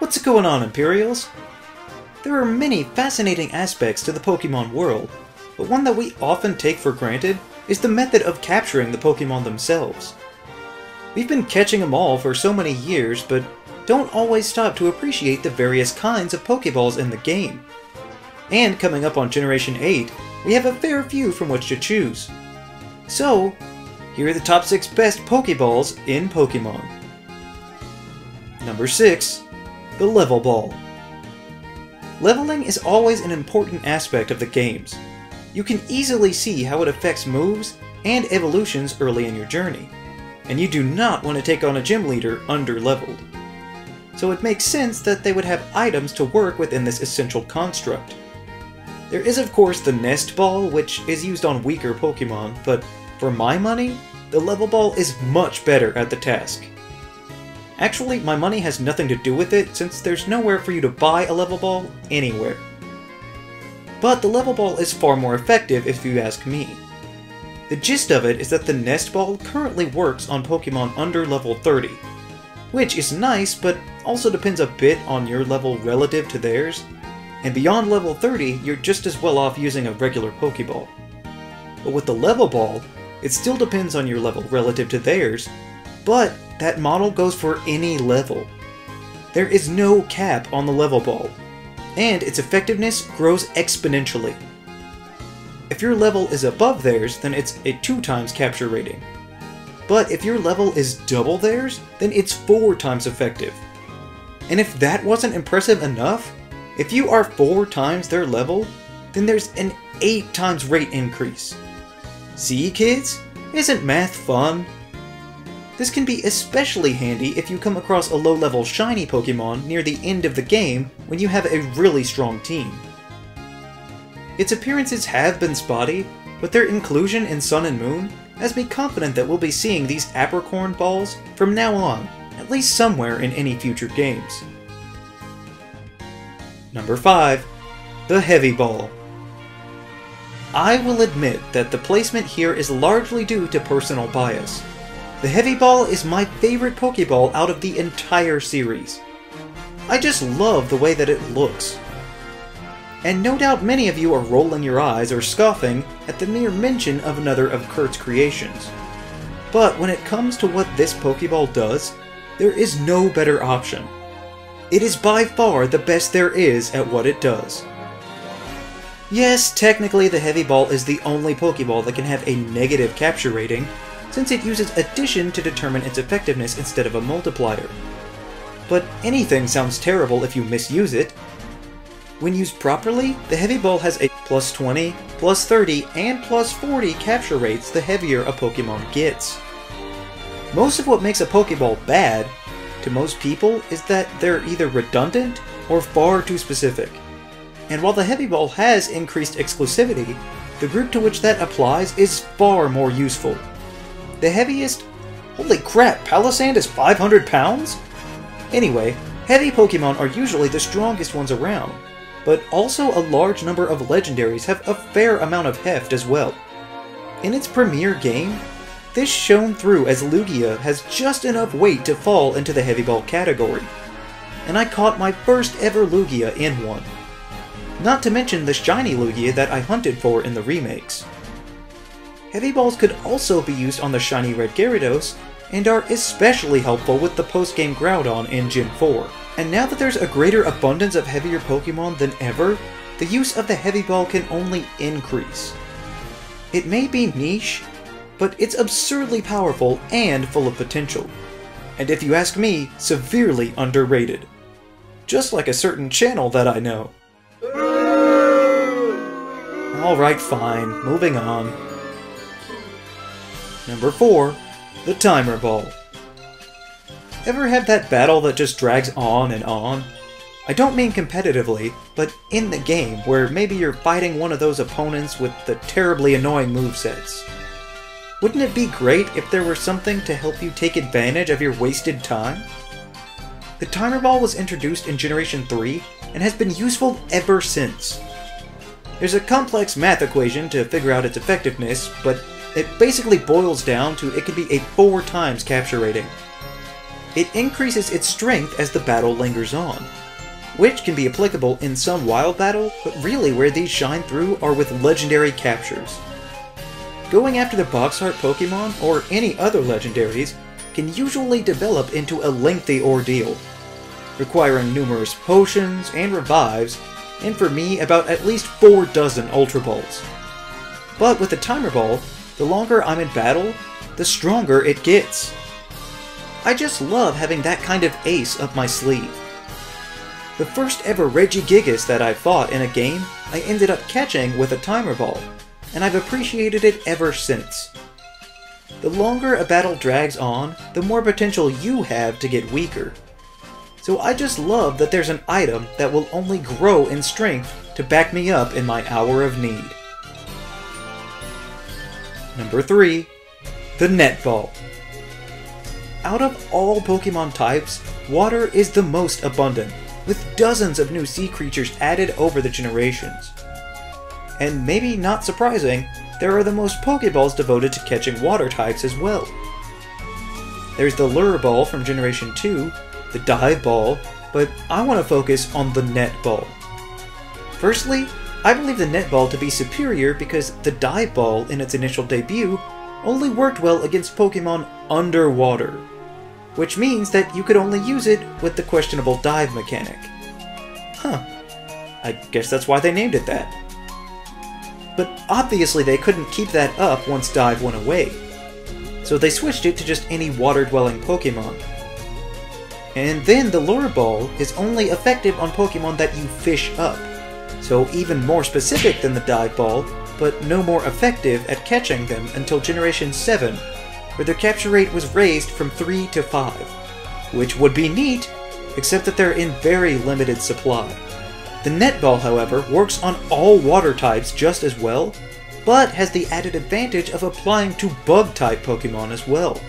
What's going on, Imperials? There are many fascinating aspects to the Pokemon world, but one that we often take for granted is the method of capturing the Pokemon themselves. We've been catching them all for so many years, but don't always stop to appreciate the various kinds of Pokeballs in the game. And coming up on Generation 8, we have a fair few from which to choose. So, here are the top 6 best Pokeballs in Pokemon. Number 6. The Level Ball. Leveling is always an important aspect of the games. You can easily see how it affects moves and evolutions early in your journey, and you do not want to take on a gym leader under-leveled. So it makes sense that they would have items to work within this essential construct. There is of course the Nest Ball, which is used on weaker Pokemon, but for my money, the Level Ball is much better at the task. Actually, my money has nothing to do with it, since there's nowhere for you to buy a Level Ball anywhere. But the Level Ball is far more effective if you ask me. The gist of it is that the Nest Ball currently works on Pokemon under level 30, which is nice, but also depends a bit on your level relative to theirs, and beyond level 30, you're just as well off using a regular Pokeball. But with the Level Ball, it still depends on your level relative to theirs, but that model goes for any level. There is no cap on the Level Ball, and its effectiveness grows exponentially. If your level is above theirs, then it's a 2 times capture rating. But if your level is double theirs, then it's 4 times effective. And if that wasn't impressive enough, if you are 4 times their level, then there's an 8 times rate increase. See, kids? Isn't math fun? This can be especially handy if you come across a low-level shiny Pokemon near the end of the game when you have a really strong team. Its appearances have been spotty, but their inclusion in Sun and Moon has me confident that we'll be seeing these Apricorn Balls from now on, at least somewhere in any future games. Number 5. The Heavy Ball. I will admit that the placement here is largely due to personal bias. The Heavy Ball is my favorite Pokeball out of the entire series. I just love the way that it looks. And no doubt many of you are rolling your eyes or scoffing at the mere mention of another of Kurt's creations. But when it comes to what this Pokeball does, there is no better option. It is by far the best there is at what it does. Yes, technically the Heavy Ball is the only Pokeball that can have a negative capture rating, since it uses addition to determine its effectiveness instead of a multiplier. But anything sounds terrible if you misuse it. When used properly, the Heavy Ball has a plus 20, plus 30, and plus 40 capture rates the heavier a Pokemon gets. Most of what makes a Pokeball bad, to most people, is that they're either redundant or far too specific. And while the Heavy Ball has increased exclusivity, the group to which that applies is far more useful. The heaviest... Holy crap, Palossand is 500 pounds? Anyway, heavy Pokemon are usually the strongest ones around, but also a large number of legendaries have a fair amount of heft as well. In its premiere game, this shone through as Lugia has just enough weight to fall into the Heavy Ball category, and I caught my first ever Lugia in one. Not to mention the shiny Lugia that I hunted for in the remakes. Heavy Balls could also be used on the shiny red Gyarados, and are especially helpful with the post-game Groudon in Gen 4. And now that there's a greater abundance of heavier Pokemon than ever, the use of the Heavy Ball can only increase. It may be niche, but it's absurdly powerful and full of potential. And if you ask me, severely underrated. Just like a certain channel that I know. Alright, fine, moving on. Number 4. The Timer Ball. Ever have that battle that just drags on and on? I don't mean competitively, but in the game, where maybe you're fighting one of those opponents with the terribly annoying movesets. Wouldn't it be great if there were something to help you take advantage of your wasted time? The Timer Ball was introduced in Generation 3, and has been useful ever since. There's a complex math equation to figure out its effectiveness, but it basically boils down to it can be a 4 times capture rating. it increases its strength as the battle lingers on, which can be applicable in some wild battle, but really where these shine through are with legendary captures. Going after the box art Pokemon, or any other legendaries, can usually develop into a lengthy ordeal, requiring numerous potions and revives, and for me, about at least 4 dozen Ultra Balls. But with the Timer Ball, the longer I'm in battle, the stronger it gets. I just love having that kind of ace up my sleeve. The first ever Regigigas that I fought in a game, I ended up catching with a Timer Ball, and I've appreciated it ever since. The longer a battle drags on, the more potential you have to get weaker. So I just love that there's an item that will only grow in strength to back me up in my hour of need. Number 3. The Netfall. Out of all Pokemon types, water is the most abundant, with dozens of new sea creatures added over the generations. And maybe not surprising, there are the most Pokeballs devoted to catching water types as well. There's the Lure Ball from Generation 2, the Dive Ball, but I want to focus on the Net Ball. Firstly, I believe the Net Ball to be superior because the Dive Ball in its initial debut only worked well against Pokemon underwater, which means that you could only use it with the questionable dive mechanic. Huh, I guess that's why they named it that. But obviously they couldn't keep that up once Dive went away, so they switched it to just any water-dwelling Pokemon. And then the Lure Ball is only effective on Pokemon that you fish up, so even more specific than the Dive Ball, but no more effective at catching them until Generation 7, where their capture rate was raised from 3 to 5, which would be neat, except that they're in very limited supply. The Net Ball, however, works on all water types just as well, but has the added advantage of applying to Bug-type Pokemon as well.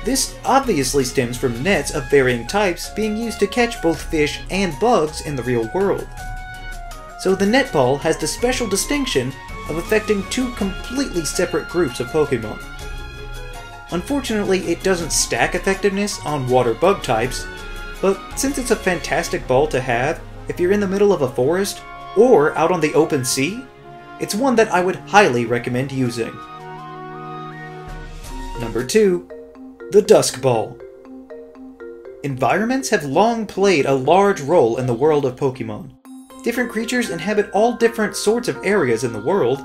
This obviously stems from nets of varying types being used to catch both fish and bugs in the real world. So the Net Ball has the special distinction of affecting 2 completely separate groups of Pokemon. Unfortunately, it doesn't stack effectiveness on water bug types, but since it's a fantastic ball to have if you're in the middle of a forest or out on the open sea, it's one that I would highly recommend using. Number 2. The Duskfall. Environments have long played a large role in the world of Pokemon. Different creatures inhabit all different sorts of areas in the world,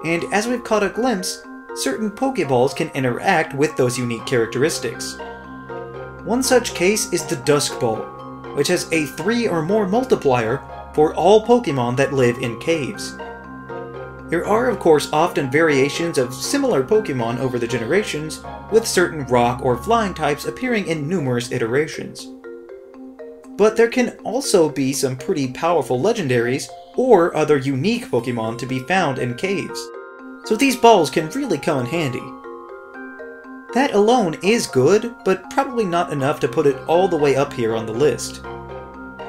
and as we've caught a glimpse, certain Pokeballs can interact with those unique characteristics. One such case is the Duskfall, which has a 3 or more multiplier for all Pokemon that live in caves. There are of course often variations of similar Pokemon over the generations, with certain rock or flying types appearing in numerous iterations. But there can also be some pretty powerful legendaries or other unique Pokemon to be found in caves, so these balls can really come in handy. That alone is good, but probably not enough to put it all the way up here on the list.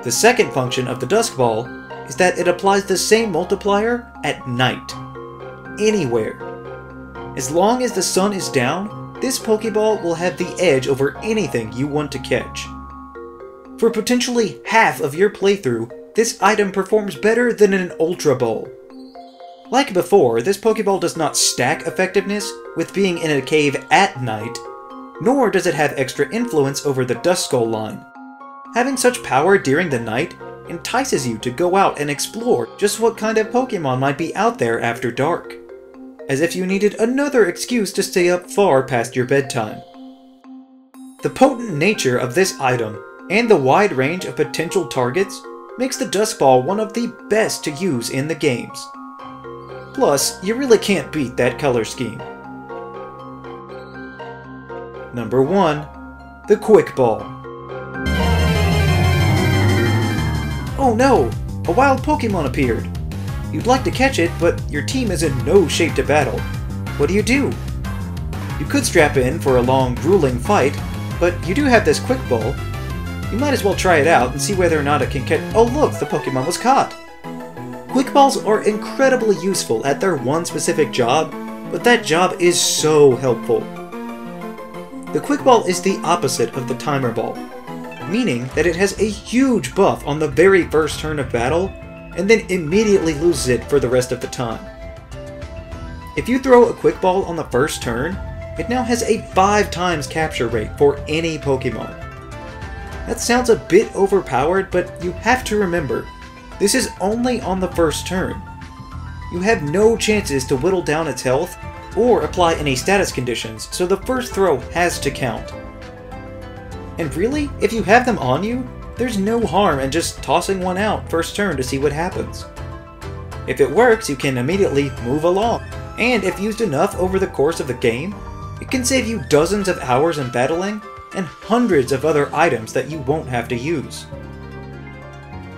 The second function of the Duskfall is that it applies the same multiplier at night. Anywhere. As long as the sun is down, this Pokeball will have the edge over anything you want to catch. For potentially half of your playthrough, this item performs better than an Ultra Ball. Like before, this Pokeball does not stack effectiveness with being in a cave at night, nor does it have extra influence over the Duskfall line. Having such power during the night entices you to go out and explore just what kind of Pokemon might be out there after dark, as if you needed another excuse to stay up far past your bedtime. The potent nature of this item and the wide range of potential targets makes the Duskfall one of the best to use in the games. Plus, you really can't beat that color scheme. Number 1. The Quick Ball. Oh no! A wild Pokemon appeared! You'd like to catch it, but your team is in no shape to battle. What do? You could strap in for a long, grueling fight, but you do have this Quick Ball. You might as well try it out and see whether or not it can catch— oh look, the Pokemon was caught! Quick Balls are incredibly useful at their one specific job, but that job is so helpful. The Quick Ball is the opposite of the Timer Ball, meaning that it has a huge buff on the very first turn of battle, and then immediately loses it for the rest of the time. If you throw a Quick Ball on the first turn, it now has a 5 times capture rate for any Pokemon. That sounds a bit overpowered, but you have to remember, this is only on the first turn. You have no chances to whittle down its health or apply any status conditions, so the first throw has to count. And really, if you have them on you, there's no harm in just tossing one out first turn to see what happens. If it works, you can immediately move along, and if used enough over the course of the game, it can save you dozens of hours in battling and hundreds of other items that you won't have to use.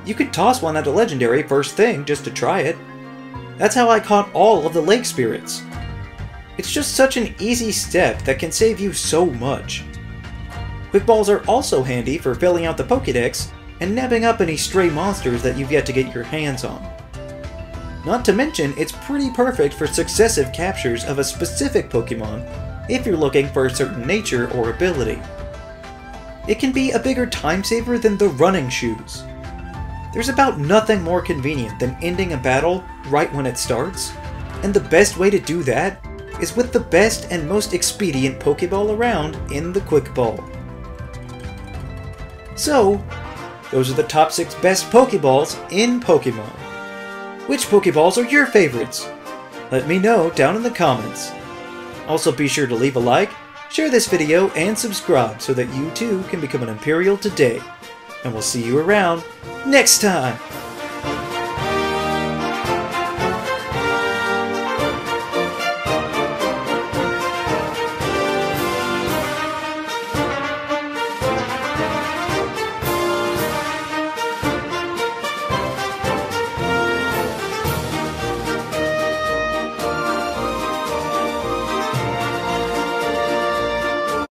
You could toss one at a legendary first thing just to try it. That's how I caught all of the lake spirits. It's just such an easy step that can save you so much. Quick Balls are also handy for filling out the Pokédex and nabbing up any stray monsters that you've yet to get your hands on. Not to mention, it's pretty perfect for successive captures of a specific Pokemon if you're looking for a certain nature or ability. It can be a bigger time saver than the running shoes. There's about nothing more convenient than ending a battle right when it starts, and the best way to do that is with the best and most expedient Pokeball around in the Quick Ball. So, those are the top 6 best Pokeballs in Pokemon. Which Pokeballs are your favorites? Let me know down in the comments. Also be sure to leave a like, share this video, and subscribe so that you too can become an Imperial today. And we'll see you around next time!